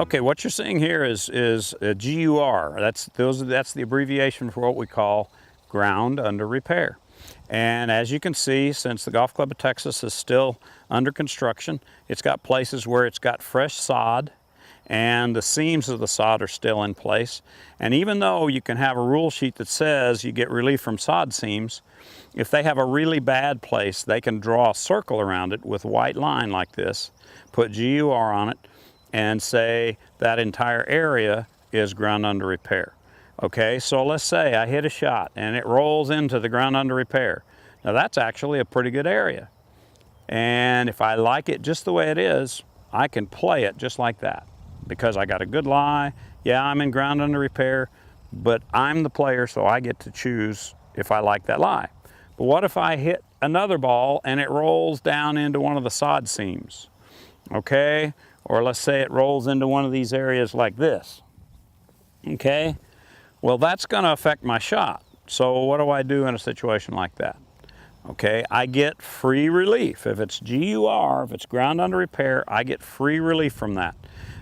Okay, what you're seeing here is a GUR. That's the abbreviation for what we call ground under repair. And as you can see, since the Golf Club of Texas is still under construction, it's got places where it's got fresh sod and the seams of the sod are still in place. And even though you can have a rule sheet that says you get relief from sod seams, if they have a really bad place, they can draw a circle around it with a white line like this, put GUR on it, and say that entire area is ground under repair. Okay, so let's say I hit a shot and it rolls into the ground under repair. Now that's actually a pretty good area. And if I like it just the way it is, I can play it just like that. Because I got a good lie, yeah, I'm in ground under repair, but I'm the player, so I get to choose if I like that lie. But what if I hit another ball and it rolls down into one of the sod seams? Okay, or let's say it rolls into one of these areas like this. Okay, well that's gonna affect my shot. So what do I do in a situation like that? Okay, I get free relief. If it's GUR, if it's ground under repair, I get free relief from that.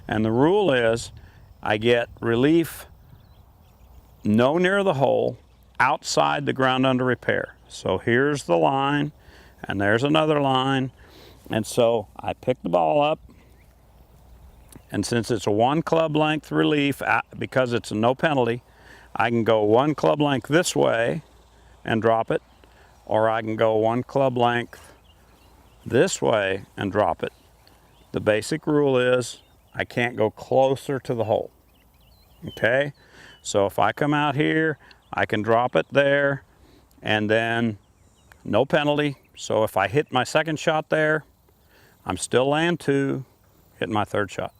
And the rule is I get relief no near the hole, outside the ground under repair. So here's the line, and there's another line. And so I pick the ball up, and since it's a 1 club length relief, because it's a no penalty, I can go 1 club length this way and drop it, or I can go 1 club length this way and drop it. The basic rule is I can't go closer to the hole. Okay, so if I come out here, I can drop it there, and then no penalty. So if I hit my second shot there, I'm still laying 2, hitting my third shot.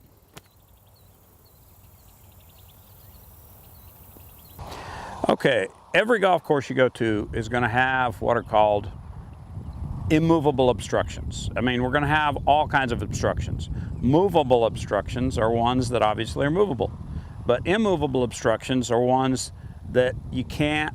Okay, every golf course you go to is going to have what are called immovable obstructions. I mean, we're going to have all kinds of obstructions. Movable obstructions are ones that obviously are movable, but immovable obstructions are ones that you can't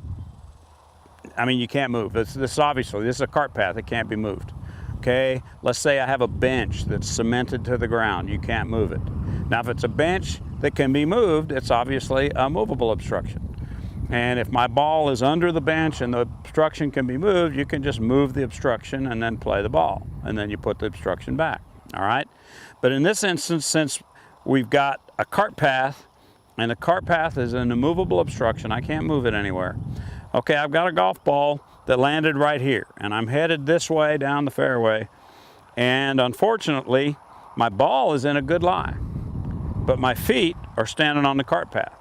move. This is a cart path, it can't be moved. Okay, let's say I have a bench that's cemented to the ground, you can't move it. Now if it's a bench that can be moved, it's obviously a movable obstruction. And if my ball is under the bench and the obstruction can be moved, you can just move the obstruction and then play the ball, and then you put the obstruction back, all right? But in this instance, since we've got a cart path, and the cart path is an immovable obstruction, I can't move it anywhere. Okay, I've got a golf ball that landed right here, and I'm headed this way down the fairway, and unfortunately, my ball is in a good lie, but my feet are standing on the cart path.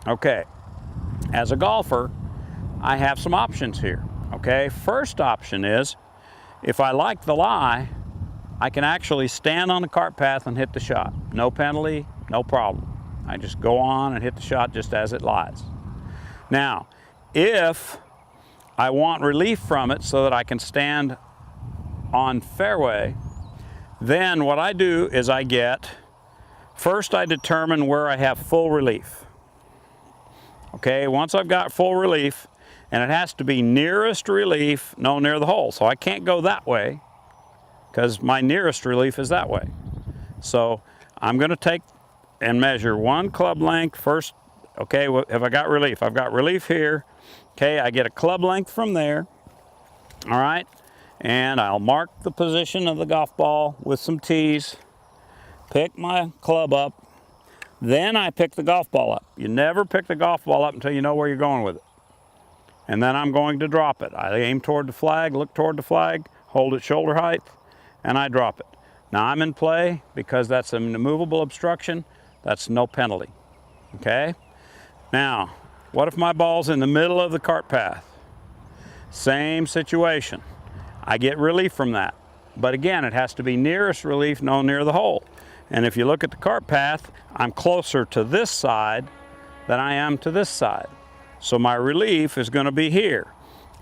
Okay. As a golfer, I have some options here, okay? First option is, if I like the lie, I can actually stand on the cart path and hit the shot. No penalty, no problem. I just go on and hit the shot just as it lies. Now, if I want relief from it so that I can stand on fairway, then what I do is first I determine where I have full relief. Okay, once I've got full relief, and it has to be nearest relief, no near the hole. So I can't go that way because my nearest relief is that way. So I'm going to take and measure 1 club length first. Okay, have I got relief? I've got relief here. Okay, I get a club length from there. All right, and I'll mark the position of the golf ball with some tees, pick my club up. Then I pick the golf ball up. You never pick the golf ball up until you know where you're going with it. And then I'm going to drop it. I aim toward the flag, look toward the flag, hold it shoulder height, and I drop it. Now I'm in play because that's an immovable obstruction. That's no penalty, okay? Now, what if my ball's in the middle of the cart path? Same situation. I get relief from that. But again, it has to be nearest relief, no near the hole. And if you look at the cart path, I'm closer to this side than I am to this side. So my relief is going to be here.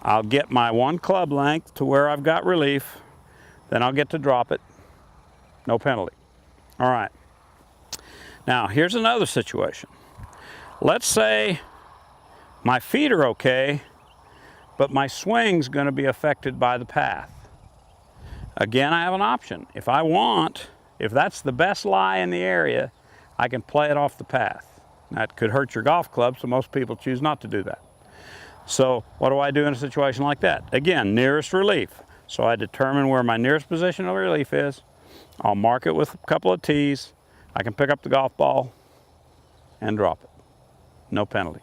I'll get my 1 club length to where I've got relief, then I'll get to drop it, no penalty. All right. Now here's another situation. Let's say my feet are okay, but my swing's going to be affected by the path. Again, I have an option. If that's the best lie in the area, I can play it off the path. That could hurt your golf club, so most people choose not to do that. So what do I do in a situation like that? Again, nearest relief. So I determine where my nearest position of relief is. I'll mark it with a couple of tees. I can pick up the golf ball and drop it. No penalty.